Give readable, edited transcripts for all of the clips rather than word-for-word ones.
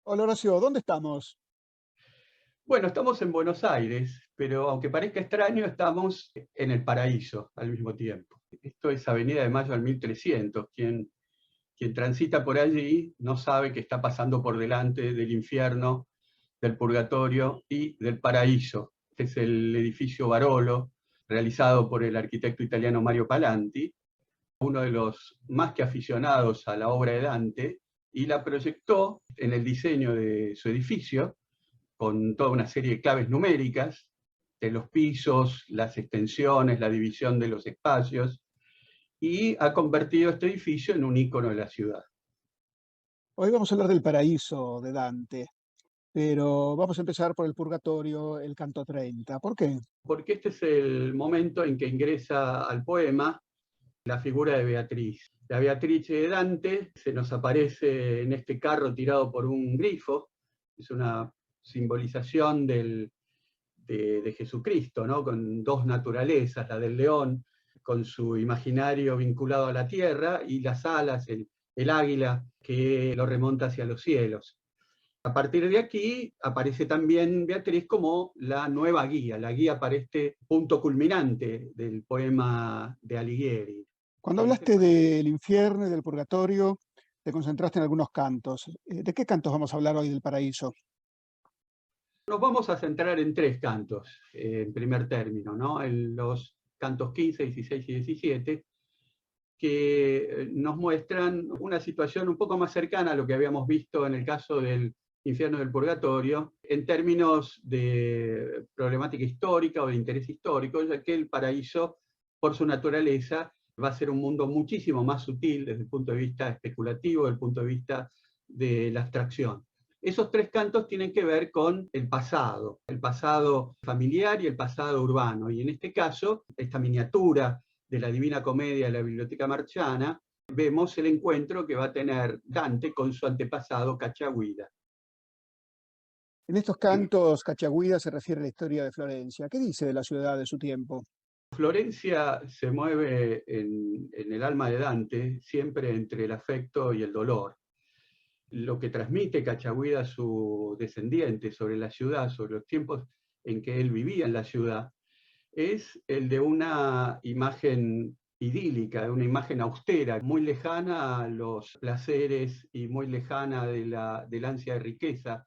Hola Horacio, ¿dónde estamos? Bueno, estamos en Buenos Aires, pero aunque parezca extraño, estamos en el paraíso al mismo tiempo. Esto es Avenida de Mayo al 1300. Quien transita por allí no sabe que está pasando por delante del infierno, del purgatorio y del paraíso. Este es el edificio Barolo, realizado por el arquitecto italiano Mario Palanti, uno de los más que aficionados a la obra de Dante, y la proyectó en el diseño de su edificio con toda una serie de claves numéricas de los pisos, las extensiones, la división de los espacios, y ha convertido este edificio en un ícono de la ciudad. Hoy vamos a hablar del paraíso de Dante, pero vamos a empezar por el Purgatorio, el canto 30. ¿Por qué? Porque este es el momento en que ingresa al poema la figura de Beatriz. La Beatriz de Dante se nos aparece en este carro tirado por un grifo, es una simbolización de Jesucristo, ¿no? Con dos naturalezas, la del león, con su imaginario vinculado a la tierra, y las alas, el águila, que lo remonta hacia los cielos. A partir de aquí aparece también Beatriz como la nueva guía, la guía para este punto culminante del poema de Alighieri. Cuando En este hablaste poema del infierno y del purgatorio, te concentraste en algunos cantos. ¿De qué cantos vamos a hablar hoy del paraíso? nos vamos a centrar en tres cantos, en primer término, ¿no? En los cantos 15, 16 y 17, que nos muestran una situación un poco más cercana a lo que habíamos visto en el caso del infierno del purgatorio, en términos de problemática histórica o de interés histórico, ya que el paraíso, por su naturaleza, va a ser un mundo muchísimo más sutil desde el punto de vista especulativo, desde el punto de vista de la abstracción. Esos tres cantos tienen que ver con el pasado familiar y el pasado urbano. Y en este caso, esta miniatura de la Divina Comedia de la Biblioteca Marciana, vemos el encuentro que va a tener Dante con su antepasado Cachagüida. En estos cantos, Cachagüida se refiere a la historia de Florencia. ¿Qué dice de la ciudad de su tiempo? Florencia se mueve en el alma de Dante siempre entre el afecto y el dolor. Lo que transmite Cachagüida a su descendiente sobre la ciudad, sobre los tiempos en que él vivía en la ciudad, es el de una imagen idílica, de una imagen austera, muy lejana a los placeres y muy lejana del ansia de riqueza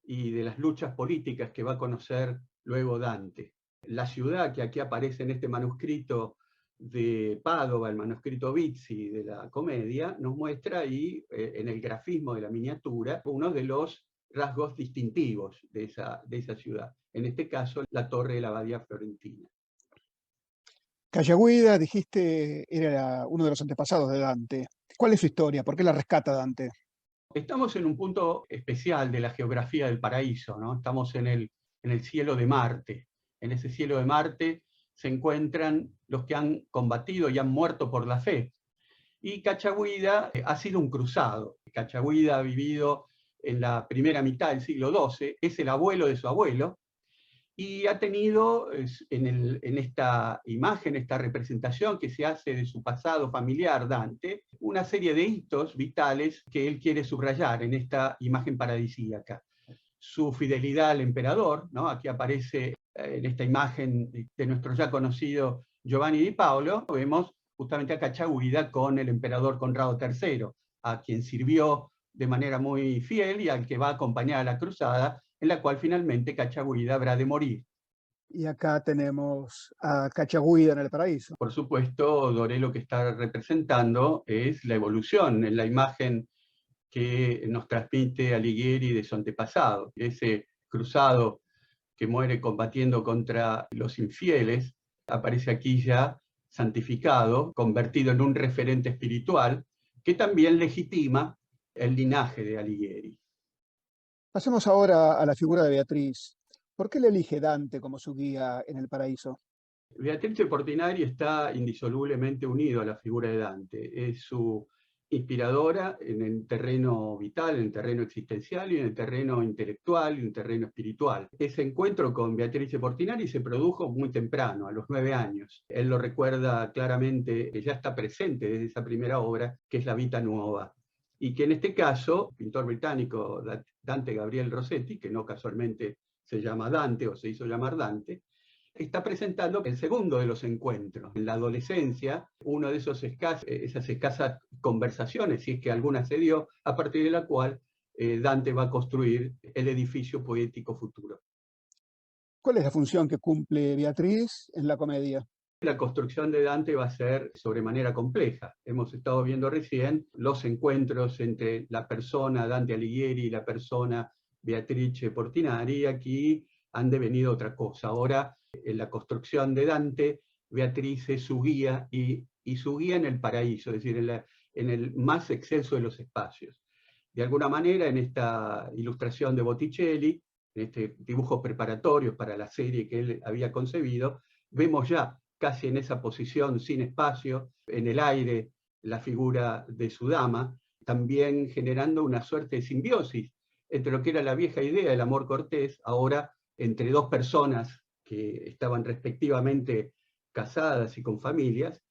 y de las luchas políticas que va a conocer luego Dante. La ciudad que aquí aparece en este manuscrito de Padova, el manuscrito Bizzi de la comedia, nos muestra ahí, en el grafismo de la miniatura, uno de los rasgos distintivos de esa ciudad. En este caso, la torre de la abadía florentina. Cachagüida, dijiste, era uno de los antepasados de Dante. ¿Cuál es su historia? ¿Por qué la rescata Dante? Estamos en un punto especial de la geografía del paraíso, ¿no? Estamos en el cielo de Marte. En ese cielo de Marte se encuentran los que han combatido y han muerto por la fe. Y Cachagüida ha sido un cruzado. Cachagüida ha vivido en la primera mitad del siglo XII, es el abuelo de su abuelo, y ha tenido en esta imagen, esta representación que se hace de su pasado familiar, Dante, una serie de hitos vitales que él quiere subrayar en esta imagen paradisíaca. Su fidelidad al emperador, ¿no? Aquí aparece en esta imagen de nuestro ya conocido Giovanni di Paolo, vemos justamente a Cachagüida con el emperador Conrado III, a quien sirvió de manera muy fiel y al que va a acompañar a la cruzada, en la cual finalmente Cachagüida habrá de morir. Y acá tenemos a Cachagüida en el paraíso. Por supuesto, Doré lo que está representando es la evolución en la imagen que nos transmite Alighieri de su antepasado, ese cruzado que muere combatiendo contra los infieles, aparece aquí ya santificado, convertido en un referente espiritual, que también legitima el linaje de Alighieri. Pasemos ahora a la figura de Beatriz. ¿Por qué le elige Dante como su guía en el paraíso? Beatrice Portinari está indisolublemente unido a la figura de Dante, es su inspiradora en el terreno vital, en el terreno existencial y en el terreno intelectual y en el terreno espiritual. Ese encuentro con Beatrice Portinari se produjo muy temprano, a los 9 años. Él lo recuerda claramente, que ya está presente desde esa primera obra, que es La Vita Nuova. y que en este caso, pintor británico Dante Gabriel Rossetti, que no casualmente se llama Dante o se hizo llamar Dante, está presentando el segundo de los encuentros. En la adolescencia, uno de esas escasas conversaciones, si es que alguna se dio, a partir de la cual Dante va a construir el edificio poético futuro. ¿Cuál es la función que cumple Beatriz en la comedia? La construcción de Dante va a ser sobremanera compleja. Hemos estado viendo recién los encuentros entre la persona Dante Alighieri y la persona Beatrice Portinari, y aquí han devenido otra cosa. Ahora, en la construcción de Dante, Beatriz es su guía y su guía en el paraíso, es decir, en el más excelso de los espacios. De alguna manera, en esta ilustración de Botticelli, en este dibujo preparatorio para la serie que él había concebido, vemos ya casi en esa posición sin espacio, en el aire, la figura de su dama, también generando una suerte de simbiosis entre lo que era la vieja idea del amor cortés, ahora entre dos personas que estaban respectivamente casadas y con familias,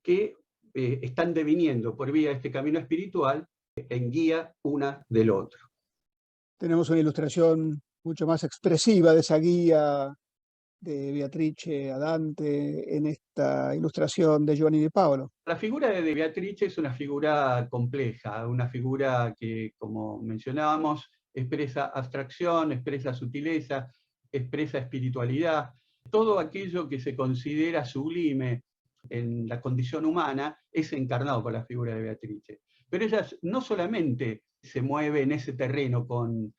que están deviniendo por vía de este camino espiritual en guía una del otro. Tenemos una ilustración mucho más expresiva de esa guía de Beatrice a Dante en esta ilustración de Giovanni di Paolo. La figura de Beatrice es una figura compleja, una figura que, como mencionábamos, expresa abstracción, expresa sutileza, expresa espiritualidad, todo aquello que se considera sublime en la condición humana es encarnado por la figura de Beatrice. Pero ella no solamente se mueve en ese terreno con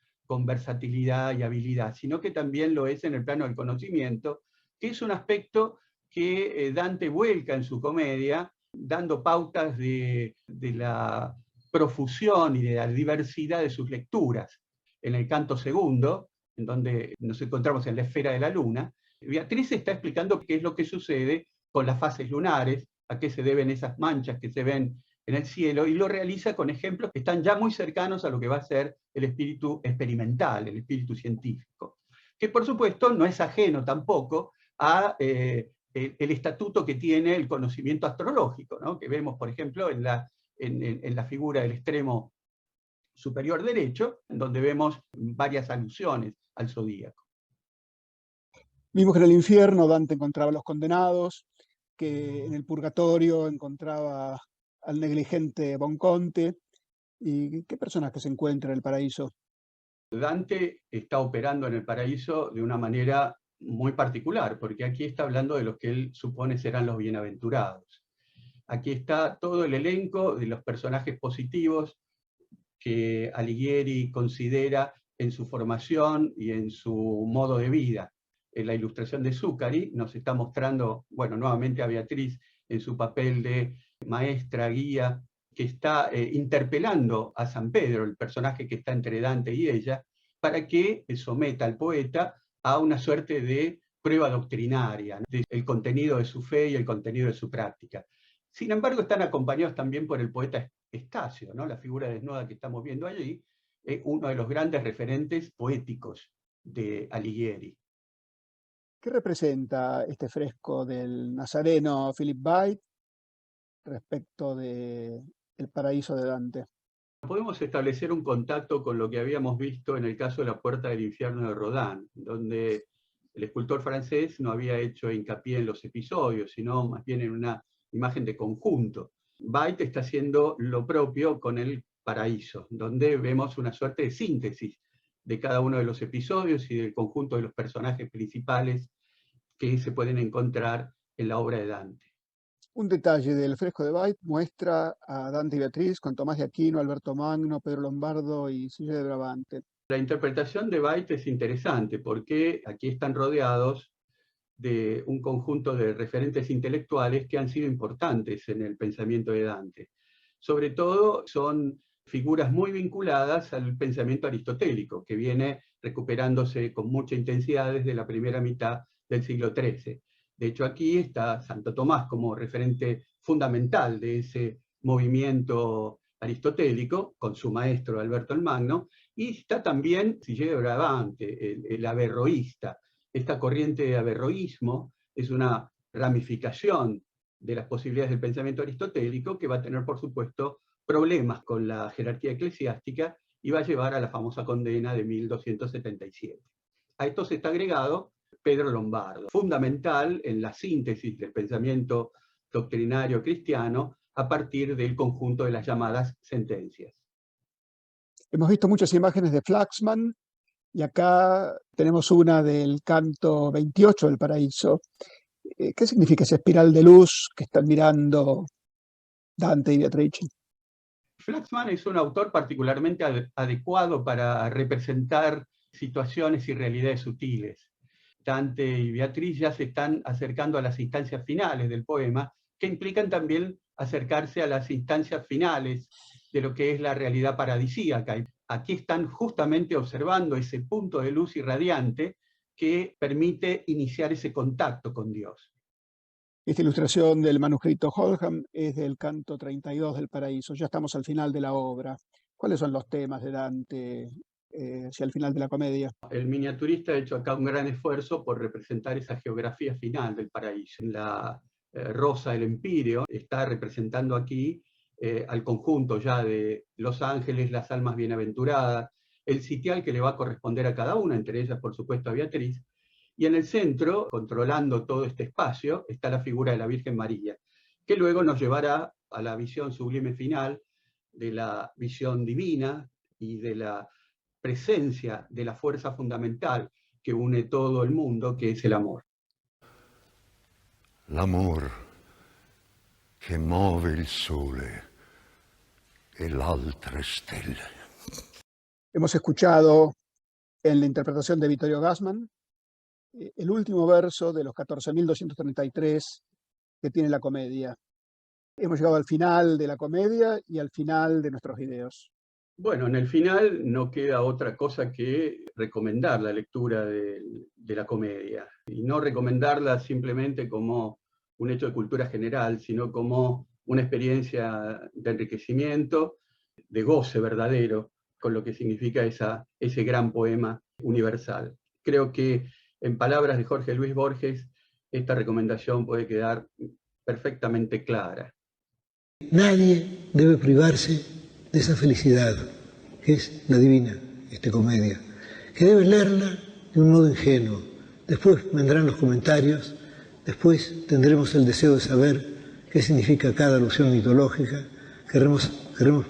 versatilidad y habilidad, sino que también lo es en el plano del conocimiento, que es un aspecto que Dante vuelca en su comedia, dando pautas de la profusión y de la diversidad de sus lecturas. En el canto segundo, en donde nos encontramos en la esfera de la luna, Beatriz está explicando qué es lo que sucede con las fases lunares, a qué se deben esas manchas que se ven en el cielo, y lo realiza con ejemplos que están ya muy cercanos a lo que va a ser el espíritu experimental, el espíritu científico, que por supuesto no es ajeno tampoco a el estatuto que tiene el conocimiento astrológico, ¿no? Que vemos, por ejemplo, en la figura del extremo superior derecho, en donde vemos varias alusiones al zodíaco. Vimos que en el infierno Dante encontraba a los condenados, que en el purgatorio encontraba al negligente Bonconte. ¿Y qué personaje se encuentra en el paraíso? Dante está operando en el paraíso de una manera muy particular, porque aquí está hablando de los que él supone serán los bienaventurados. Aquí está todo el elenco de los personajes positivos que Alighieri considera en su formación y en su modo de vida. En la ilustración de Zuccari nos está mostrando, bueno, nuevamente a Beatriz en su papel de maestra, guía, que está interpelando a San Pedro, el personaje que está entre Dante y ella, para que someta al poeta a una suerte de prueba doctrinaria, del contenido de su fe y el contenido de su práctica. Sin embargo, están acompañados también por el poeta Estasio, ¿no? La figura desnuda que estamos viendo allí, uno de los grandes referentes poéticos de Alighieri. ¿Qué representa este fresco del nazareno Philip Byte respecto de El paraíso de Dante? Podemos establecer un contacto con lo que habíamos visto en el caso de La puerta del infierno de Rodin, donde el escultor francés no había hecho hincapié en los episodios, sino más bien en una imagen de conjunto. Byte está haciendo lo propio con el paraíso, donde vemos una suerte de síntesis de cada uno de los episodios y del conjunto de los personajes principales que se pueden encontrar en la obra de Dante. Un detalle del fresco de Byte muestra a Dante y Beatriz con Tomás de Aquino, Alberto Magno, Pedro Lombardo y Silla de Brabante. La interpretación de Byte es interesante porque aquí están rodeados de un conjunto de referentes intelectuales que han sido importantes en el pensamiento de Dante. Sobre todo son figuras muy vinculadas al pensamiento aristotélico, que viene recuperándose con mucha intensidad desde la primera mitad del siglo XIII. De hecho, aquí está Santo Tomás como referente fundamental de ese movimiento aristotélico, con su maestro Alberto el Magno, y está también Sillé de Brabante, el averroísta. Esta corriente de averroísmo es una ramificación de las posibilidades del pensamiento aristotélico que va a tener, por supuesto, problemas con la jerarquía eclesiástica y va a llevar a la famosa condena de 1277. A esto se está agregado Pedro Lombardo, fundamental en la síntesis del pensamiento doctrinario cristiano a partir del conjunto de las llamadas sentencias. Hemos visto muchas imágenes de Flaxman y acá tenemos una del canto 28 del Paraíso. ¿Qué significa esa espiral de luz que están mirando Dante y Beatrice? Flaxman es un autor particularmente adecuado para representar situaciones y realidades sutiles. Dante y Beatriz ya se están acercando a las instancias finales del poema, que implican también acercarse a las instancias finales de lo que es la realidad paradisíaca. Aquí están justamente observando ese punto de luz irradiante que permite iniciar ese contacto con Dios. Esta ilustración del manuscrito Oldham es del canto 32 del Paraíso. Ya estamos al final de la obra. ¿Cuáles son los temas de Dante hacia el final de la comedia? El miniaturista ha hecho acá un gran esfuerzo por representar esa geografía final del paraíso. La rosa del Empíreo está representando aquí al conjunto ya de los ángeles, las almas bienaventuradas, el sitial que le va a corresponder a cada una, entre ellas por supuesto a Beatriz, y en el centro, controlando todo este espacio, está la figura de la Virgen María, que luego nos llevará a la visión sublime final de la visión divina y de la presencia de la fuerza fundamental que une todo el mundo, que es el amor. L'amor che muove il sole e l'altre stelle. Hemos escuchado en la interpretación de Vittorio Gassman el último verso de los 14.233 que tiene la comedia. Hemos llegado al final de la comedia y al final de nuestros videos. Bueno, en el final no queda otra cosa que recomendar la lectura de la comedia. Y no recomendarla simplemente como un hecho de cultura general, sino como una experiencia de enriquecimiento, de goce verdadero, con lo que significa ese gran poema universal. Creo que, en palabras de Jorge Luis Borges, esta recomendación puede quedar perfectamente clara. Nadie debe privarse de esa felicidad, que es la divina comedia, que debe leerla de un modo ingenuo. Después vendrán los comentarios, después tendremos el deseo de saber qué significa cada alusión mitológica. Queremos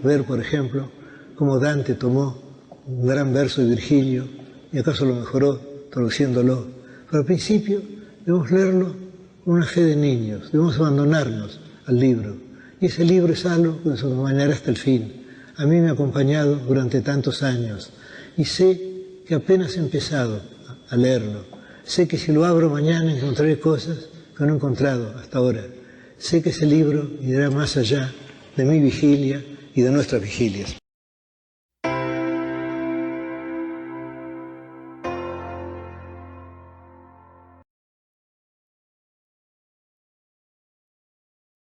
ver, por ejemplo, cómo Dante tomó un gran verso de Virgilio y acaso lo mejoró traduciéndolo. Pero al principio debemos leerlo con una fe de niños, debemos abandonarnos al libro. Y ese libro es algo que nos acompañará hasta el fin. A mí me ha acompañado durante tantos años y sé que apenas he empezado a leerlo. Sé que si lo abro mañana encontraré cosas que no he encontrado hasta ahora. Sé que ese libro irá más allá de mi vigilia y de nuestras vigilias.